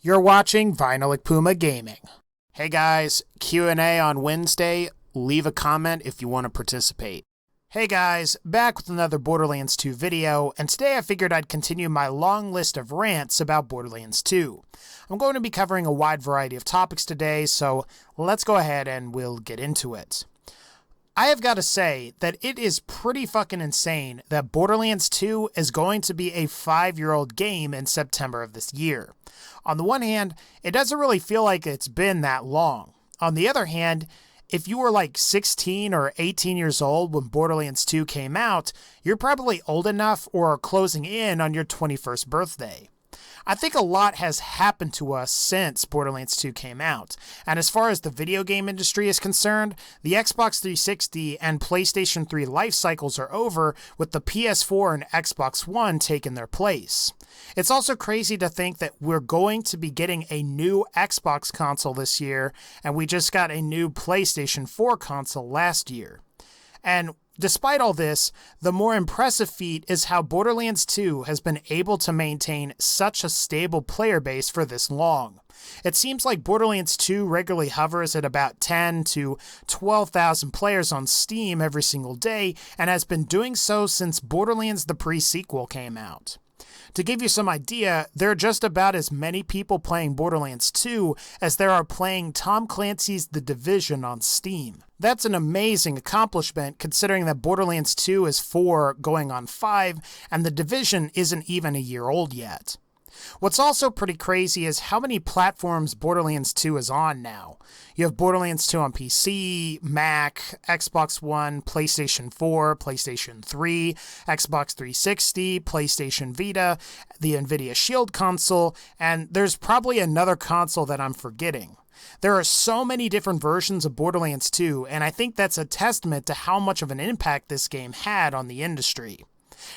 You're watching VinylicPumaGaming. Hey guys, Q&A on Wednesday. Leave a comment if you want to participate. Hey guys, back with another Borderlands 2 video, and today I figured I'd continue my long list of rants about Borderlands 2. I'm going to be covering a wide variety of topics today, so let's go ahead and we'll get into it. I have got to say that it is pretty fucking insane that Borderlands 2 is going to be a 5-year-old game in September of this year. On the one hand, it doesn't really feel like it's been that long. On the other hand, if you were like 16 or 18 years old when Borderlands 2 came out, you're probably old enough or closing in on your 21st birthday. I think a lot has happened to us since Borderlands 2 came out, and as far as the video game industry is concerned, the Xbox 360 and PlayStation 3 life cycles are over, with the PS4 and Xbox One taking their place. It's also crazy to think that we're going to be getting a new Xbox console this year, and we just got a new PlayStation 4 console last year. And despite all this, the more impressive feat is how Borderlands 2 has been able to maintain such a stable player base for this long. It seems like Borderlands 2 regularly hovers at about 10 to 12,000 players on Steam every single day, and has been doing so since Borderlands the pre-sequel came out. To give you some idea, there are just about as many people playing Borderlands 2 as there are playing Tom Clancy's The Division on Steam. That's an amazing accomplishment considering that Borderlands 2 is 4 going on 5 and The Division isn't even a year old yet. What's also pretty crazy is how many platforms Borderlands 2 is on now. You have Borderlands 2 on PC, Mac, Xbox One, PlayStation 4, PlayStation 3, Xbox 360, PlayStation Vita, the Nvidia Shield console, and there's probably another console that I'm forgetting. There are so many different versions of Borderlands 2, and I think that's a testament to how much of an impact this game had on the industry.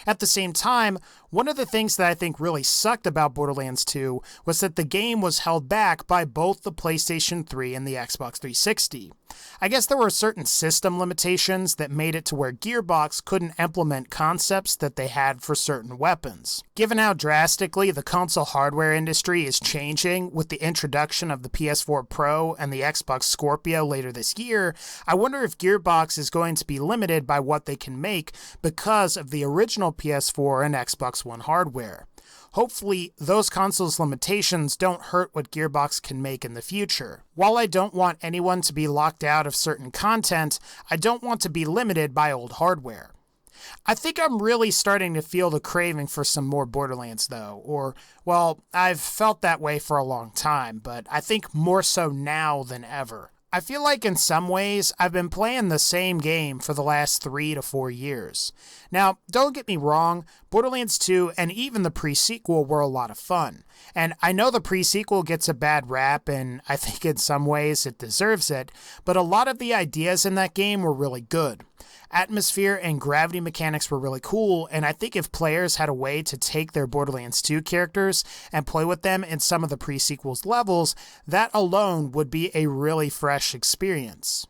At the same time, one of the things that I think really sucked about Borderlands 2 was that the game was held back by both the PlayStation 3 and the Xbox 360. I guess there were certain system limitations that made it to where Gearbox couldn't implement concepts that they had for certain weapons. Given how drastically the console hardware industry is changing with the introduction of the PS4 Pro and the Xbox Scorpio later this year, I wonder if Gearbox is going to be limited by what they can make because of the original PS4 and Xbox One hardware. Hopefully, those consoles' limitations don't hurt what Gearbox can make in the future. While I don't want anyone to be locked out of certain content, I don't want to be limited by old hardware. I think I'm really starting to feel the craving for some more Borderlands though, or, well, I've felt that way for a long time, but I think more so now than ever. I feel like in some ways, I've been playing the same game for the last 3 to 4 years. Now, don't get me wrong, Borderlands 2 and even the pre-sequel were a lot of fun. And I know the pre-sequel gets a bad rap, and I think in some ways it deserves it, but a lot of the ideas in that game were really good. Atmosphere and gravity mechanics were really cool, and I think if players had a way to take their Borderlands 2 characters and play with them in some of the pre-sequel's levels, that alone would be a really fresh experience.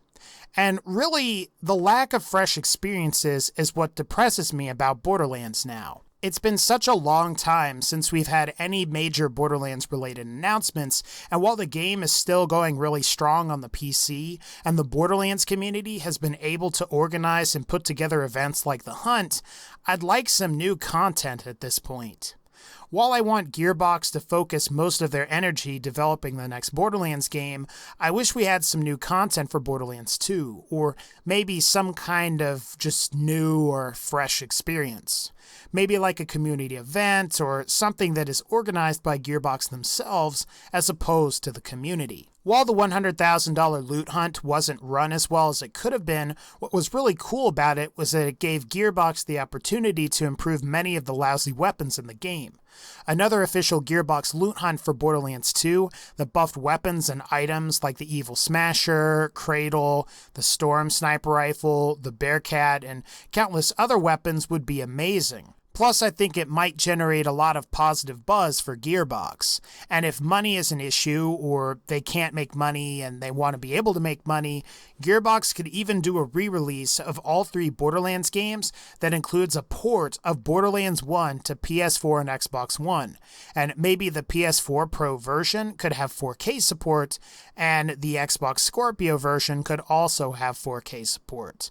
And really, the lack of fresh experiences is what depresses me about Borderlands now. It's been such a long time since we've had any major Borderlands-related announcements, and while the game is still going really strong on the PC, and the Borderlands community has been able to organize and put together events like The Hunt, I'd like some new content at this point. While I want Gearbox to focus most of their energy developing the next Borderlands game, I wish we had some new content for Borderlands 2, or maybe some kind of just new or fresh experience. Maybe like a community event, or something that is organized by Gearbox themselves, as opposed to the community. While the $100,000 loot hunt wasn't run as well as it could have been, what was really cool about it was that it gave Gearbox the opportunity to improve many of the lousy weapons in the game. Another official Gearbox loot hunt for Borderlands 2 that buffed weapons and items like the Evil Smasher, Cradle, the Storm Sniper Rifle, the Bearcat, and countless other weapons would be amazing. Plus, I think it might generate a lot of positive buzz for Gearbox. And if money is an issue, or they can't make money and they want to be able to make money, Gearbox could even do a re-release of all 3 Borderlands games that includes a port of Borderlands 1 to PS4 and Xbox One. And maybe the PS4 Pro version could have 4K support, and the Xbox Scorpio version could also have 4K support.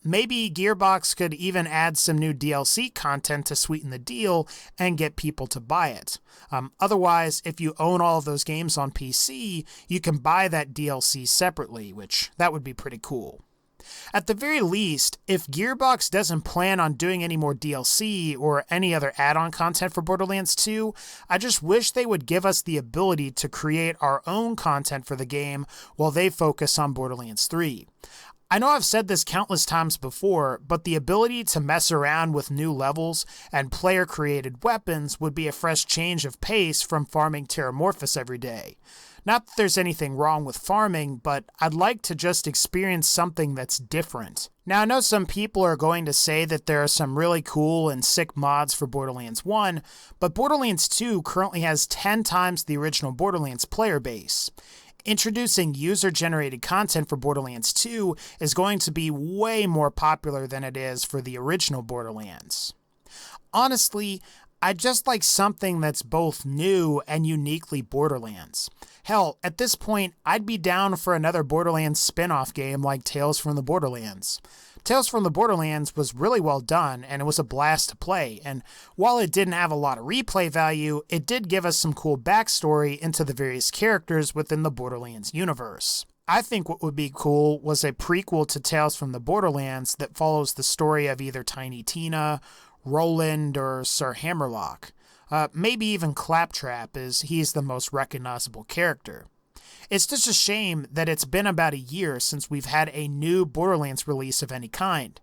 Maybe Gearbox could even add some new DLC content to sweeten the deal and get people to buy it. Otherwise, if you own all of those games on PC, you can buy that DLC separately, which that would be pretty cool. At the very least, if Gearbox doesn't plan on doing any more DLC or any other add-on content for Borderlands 2, I just wish they would give us the ability to create our own content for the game while they focus on Borderlands 3. I know I've said this countless times before, but the ability to mess around with new levels and player-created weapons would be a fresh change of pace from farming Terramorphous every day. Not that there's anything wrong with farming, but I'd like to just experience something that's different. Now, I know some people are going to say that there are some really cool and sick mods for Borderlands 1, but Borderlands 2 currently has 10 times the original Borderlands player base. Introducing user-generated content for Borderlands 2 is going to be way more popular than it is for the original Borderlands. Honestly, I'd just like something that's both new and uniquely Borderlands. Hell, at this point, I'd be down for another Borderlands spin-off game like Tales from the Borderlands. Tales from the Borderlands was really well done, and it was a blast to play, and while it didn't have a lot of replay value, it did give us some cool backstory into the various characters within the Borderlands universe. I think what would be cool was a prequel to Tales from the Borderlands that follows the story of either Tiny Tina, Roland, or Sir Hammerlock. Maybe even Claptrap, as he's the most recognizable character. It's just a shame that it's been about a year since we've had a new Borderlands release of any kind,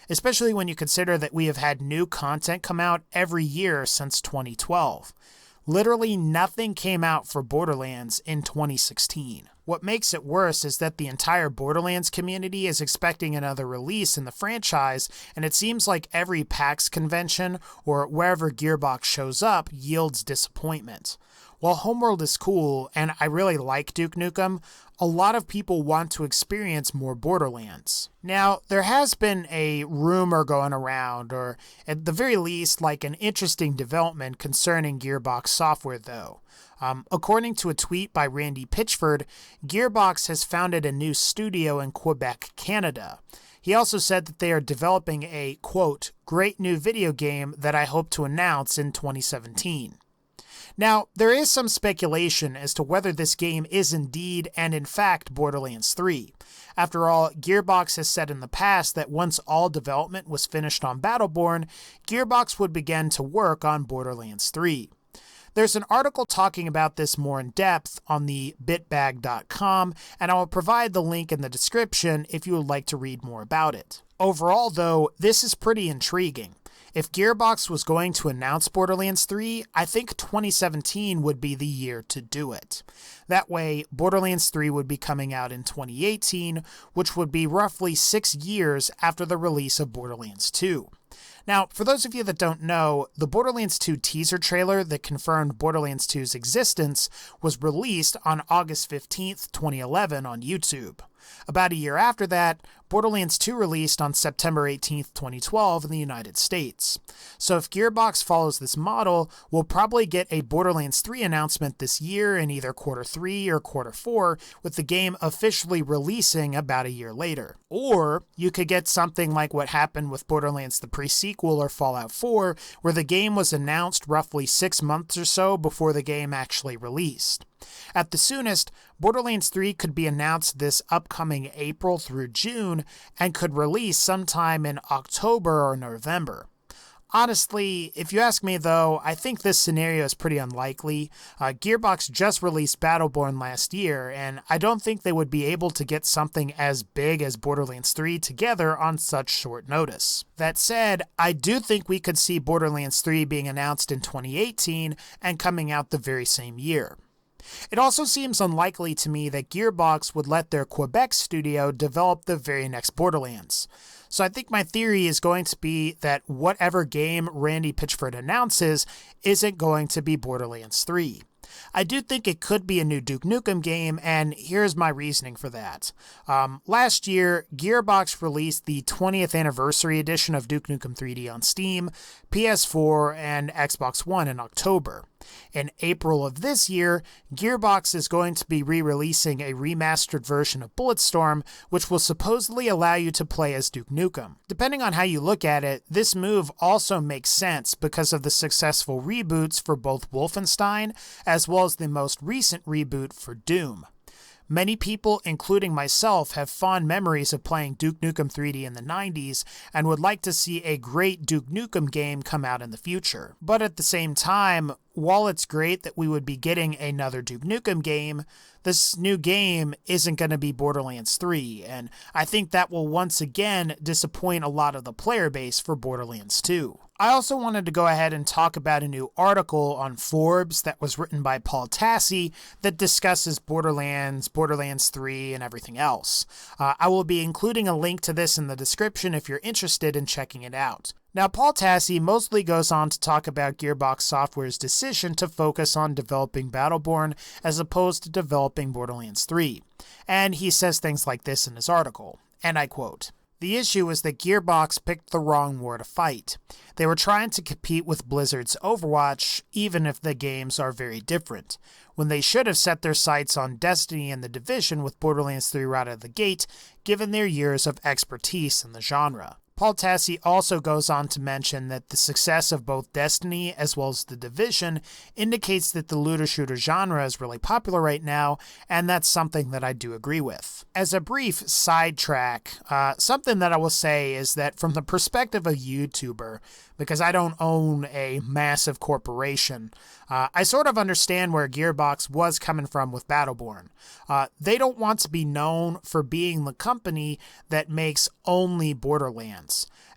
especially when you consider that we have had new content come out every year since 2012. Literally nothing came out for Borderlands in 2016. What makes it worse is that the entire Borderlands community is expecting another release in the franchise, and it seems like every PAX convention or wherever Gearbox shows up yields disappointment. While Homeworld is cool, and I really like Duke Nukem, a lot of people want to experience more Borderlands. Now, there has been a rumor going around, or at the very least, like an interesting development concerning Gearbox software though. According to a tweet by Randy Pitchford, Gearbox has founded a new studio in Quebec, Canada. He also said that they are developing a, quote, great new video game that I hope to announce in 2017. Now, there is some speculation as to whether this game is indeed and in fact Borderlands 3. After all, Gearbox has said in the past that once all development was finished on Battleborn, Gearbox would begin to work on Borderlands 3. There's an article talking about this more in depth on the BitBag.com, and I will provide the link in the description if you would like to read more about it. Overall, though, this is pretty intriguing. If Gearbox was going to announce Borderlands 3, I think 2017 would be the year to do it. That way, Borderlands 3 would be coming out in 2018, which would be roughly 6 years after the release of Borderlands 2. Now, for those of you that don't know, the Borderlands 2 teaser trailer that confirmed Borderlands 2's existence was released on August 15th, 2011 on YouTube. About a year after that, Borderlands 2 released on September 18th, 2012 in the United States. So if Gearbox follows this model, we'll probably get a Borderlands 3 announcement this year in either Quarter 3 or Quarter 4, with the game officially releasing about a year later. Or you could get something like what happened with Borderlands the pre-sequel or Fallout 4, where the game was announced roughly 6 months or so before the game actually released. At the soonest, Borderlands 3 could be announced this upcoming April through June and could release sometime in October or November. Honestly, if you ask me though, I think this scenario is pretty unlikely. Gearbox just released Battleborn last year, and I don't think they would be able to get something as big as Borderlands 3 together on such short notice. That said, I do think we could see Borderlands 3 being announced in 2018 and coming out the very same year. It also seems unlikely to me that Gearbox would let their Quebec studio develop the very next Borderlands. So I think my theory is going to be that whatever game Randy Pitchford announces isn't going to be Borderlands 3. I do think it could be a new Duke Nukem game, and here's my reasoning for that. Last year, Gearbox released the 20th anniversary edition of Duke Nukem 3D on Steam, PS4, and Xbox One in October. In April of this year, Gearbox is going to be re-releasing a remastered version of Bulletstorm, which will supposedly allow you to play as Duke Nukem. Depending on how you look at it, this move also makes sense because of the successful reboots for both Wolfenstein, as well as the most recent reboot for Doom. Many people, including myself, have fond memories of playing Duke Nukem 3D in the 90s and would like to see a great Duke Nukem game come out in the future. But at the same time, while it's great that we would be getting another Duke Nukem game, this new game isn't going to be Borderlands 3, and I think that will once again disappoint a lot of the player base for Borderlands 2. I also wanted to go ahead and talk about a new article on Forbes that was written by Paul Tassi that discusses Borderlands, Borderlands 3, and everything else. I will be including a link to this in the description if you're interested in checking it out. Now, Paul Tassi mostly goes on to talk about Gearbox Software's decision to focus on developing Battleborn as opposed to developing Borderlands 3. And he says things like this in his article, and I quote, "The issue is that Gearbox picked the wrong war to fight. They were trying to compete with Blizzard's Overwatch, even if the games are very different, when they should have set their sights on Destiny and The Division with Borderlands 3 right out of the gate, given their years of expertise in the genre." Paul Tassi also goes on to mention that the success of both Destiny as well as The Division indicates that the looter-shooter genre is really popular right now, and that's something that I do agree with. As a brief sidetrack, something that I will say is that from the perspective of a YouTuber, because I don't own a massive corporation, I sort of understand where Gearbox was coming from with Battleborn. They don't want to be known for being the company that makes only Borderlands.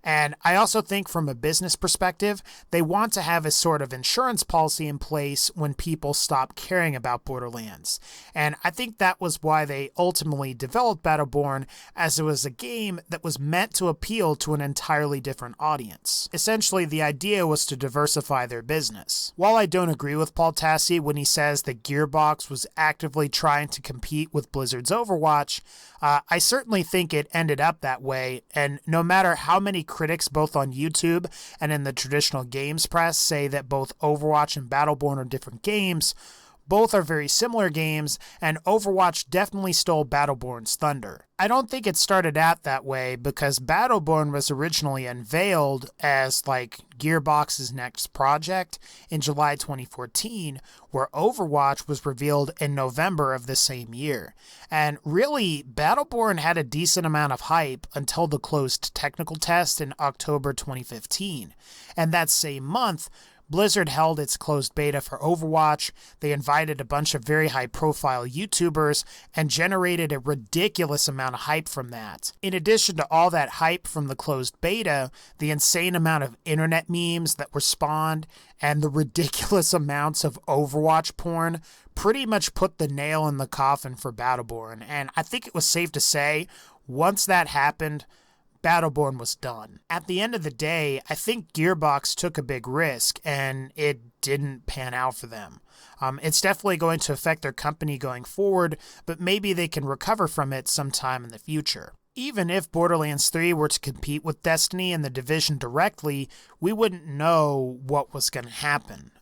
And I also think from a business perspective, they want to have a sort of insurance policy in place when people stop caring about Borderlands. And I think that was why they ultimately developed Battleborn, as it was a game that was meant to appeal to an entirely different audience. Essentially, the idea was to diversify their business. While I don't agree with Paul Tassi when he says that Gearbox was actively trying to compete with Blizzard's Overwatch, I certainly think it ended up that way, and no matter how many critics both on YouTube and in the traditional games press say that both Overwatch and Battleborn are different games, both are very similar games, and Overwatch definitely stole Battleborn's thunder. I don't think it started out that way because Battleborn was originally unveiled as Gearbox's next project in July 2014, where Overwatch was revealed in November of the same year. And really, Battleborn had a decent amount of hype until the closed technical test in October 2015. And that same month, Blizzard held its closed beta for Overwatch. They invited a bunch of very high-profile YouTubers and generated a ridiculous amount of hype from that. In addition to all that hype from the closed beta, the insane amount of internet memes that were spawned and the ridiculous amounts of Overwatch porn pretty much put the nail in the coffin for Battleborn. And I think it was safe to say, once that happened, Battleborn was done. At the end of the day, I think Gearbox took a big risk, and it didn't pan out for them. It's definitely going to affect their company going forward, but maybe they can recover from it sometime in the future. Even if Borderlands 3 were to compete with Destiny and The Division directly, we wouldn't know what was going to happen.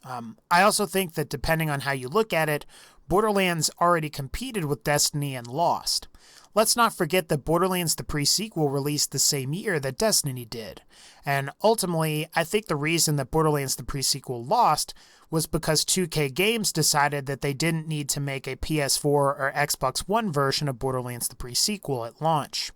I also think that depending on how you look at it, Borderlands already competed with Destiny and lost. Let's not forget that Borderlands the pre-sequel released the same year that Destiny did. And ultimately, I think the reason that Borderlands the pre-sequel lost was because 2K Games decided that they didn't need to make a PS4 or Xbox One version of Borderlands the pre-sequel at launch.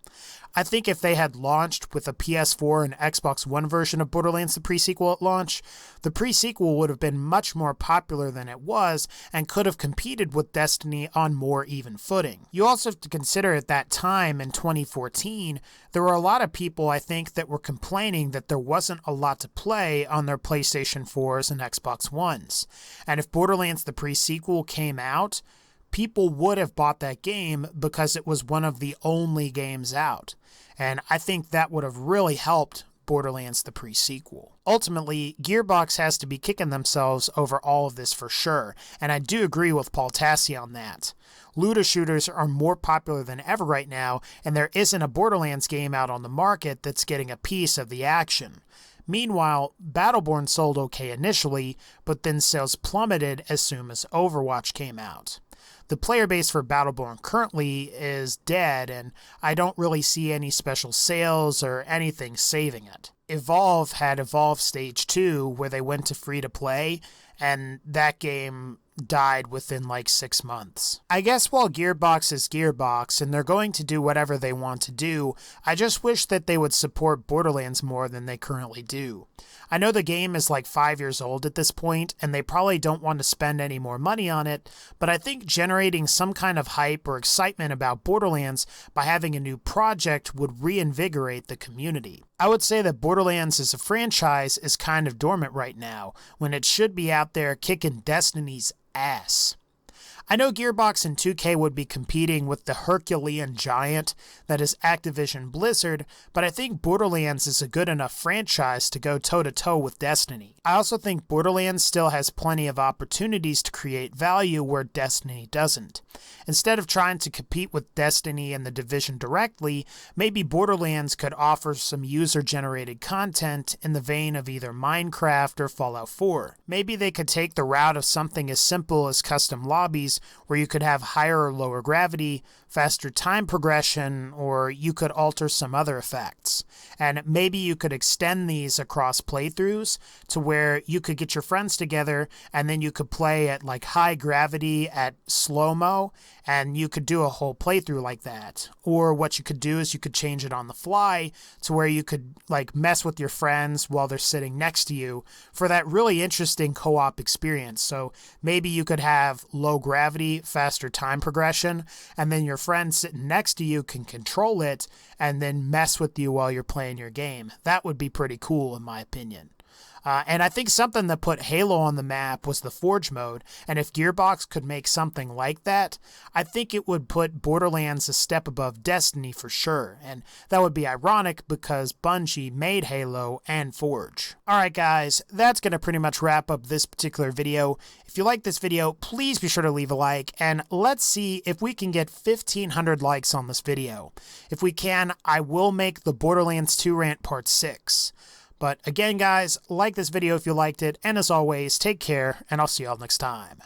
I think if they had launched with a PS4 and Xbox One version of Borderlands the pre-sequel at launch, the pre-sequel would have been much more popular than it was and could have competed with Destiny on more even footing. You also have to consider at that time in 2014, there were a lot of people I think that were complaining that there wasn't a lot to play on their PlayStation 4s and Xbox Ones. And if Borderlands the pre-sequel came out, people would have bought that game because it was one of the only games out. And I think that would have really helped Borderlands the pre-sequel. Ultimately, Gearbox has to be kicking themselves over all of this for sure, and I do agree with Paul Tassi on that. Looter shooters are more popular than ever right now, and there isn't a Borderlands game out on the market that's getting a piece of the action. Meanwhile, Battleborn sold okay initially, but then sales plummeted as soon as Overwatch came out. The player base for Battleborn currently is dead, and I don't really see any special sales or anything saving it. Evolve had Evolve Stage 2, where they went to free-to-play, and that game died within like 6 months. I guess while Gearbox is Gearbox and they're going to do whatever they want to do, I just wish that they would support Borderlands more than they currently do. I know the game is like 5 years old at this point and they probably don't want to spend any more money on it, but I think generating some kind of hype or excitement about Borderlands by having a new project would reinvigorate the community. I would say that Borderlands as a franchise is kind of dormant right now, when it should be out there kicking Destiny's ass. I know Gearbox and 2K would be competing with the Herculean giant that is Activision Blizzard, but I think Borderlands is a good enough franchise to go toe-to-toe with Destiny. I also think Borderlands still has plenty of opportunities to create value where Destiny doesn't. Instead of trying to compete with Destiny and The Division directly, maybe Borderlands could offer some user-generated content in the vein of either Minecraft or Fallout 4. Maybe they could take the route of something as simple as custom lobbies, where you could have higher or lower gravity, faster time progression, or you could alter some other effects. And maybe you could extend these across playthroughs to where you could get your friends together and then you could play at like high gravity at slow-mo, and you could do a whole playthrough like that. Or what you could do is you could change it on the fly to where you could like mess with your friends while they're sitting next to you for that really interesting co-op experience. So maybe you could have low gravity, faster time progression, and then your friend sitting next to you can control it and then mess with you while you're playing your game. That would be pretty cool in my opinion. And I think something that put Halo on the map was the Forge mode, and if Gearbox could make something like that, I think it would put Borderlands a step above Destiny for sure, and that would be ironic because Bungie made Halo and Forge. Alright guys, that's going to pretty much wrap up this particular video. If you like this video, please be sure to leave a like, and let's see if we can get 1,500 likes on this video. If we can, I will make the Borderlands 2 Rant Part 6. But again guys, like this video if you liked it, and as always, take care, and I'll see y'all next time.